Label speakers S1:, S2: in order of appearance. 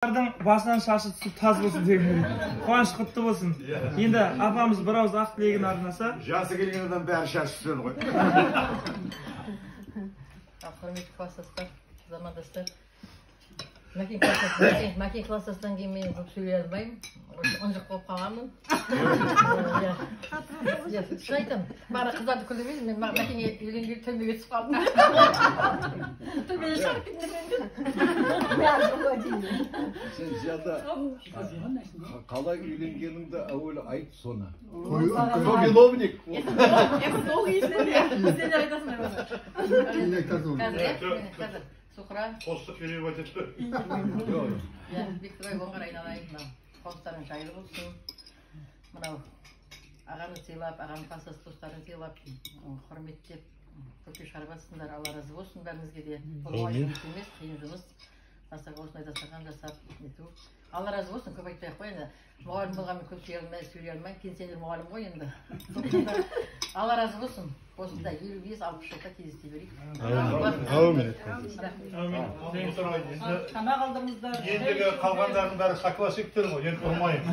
S1: Basынан шашы түсіп таз болсын деген. Қуаныш құтты болсын. Енді апамыз бір ауыз ақ тілегін арнаса.
S2: Жасы келген адам бәрі шашы түседі ғой.
S3: Құрметті кластастар, замандастар. Мәкен кластастан кейін мен көп сөйлей алмаймын. Ұнжық болып қаламын. Шын айтам, бары қыздарды күлдірмейді, мен Мәкенге үйленгелі түрмеге түсіп қалдым. Түрмеге шығып кеттім.
S4: Сен зияда қалай үйленгеніңді әуелі айт соны. Сол виновник.
S3: Сен айтасың қазір. Сухра.
S2: Қосты келіп өтепті.
S3: Бектібай оңғар айналайын. Қостарын жайлы болсын. Мынау ағаны сыйлап, ағаны класстас достарын сыйлап, құрметтеп, көпке шығарып Алла разы болсын бәріңізге де. Бұл оңай жұмыс емес, қиын жұмыс. Дастарға осындай дастархан жасап, нету. Алла разы болсын, көп айтпай ақ қой енді. Мұғалім болғанмен көп сөйлей алмай, сендер мұғалім ғой енді. Алла разы болсын. Осында 55-60 жылда кездесе берейік.
S4: Әумин.
S2: Ендігі қалғандардың бәрі соклассиктер ғой, енді тұрмайын.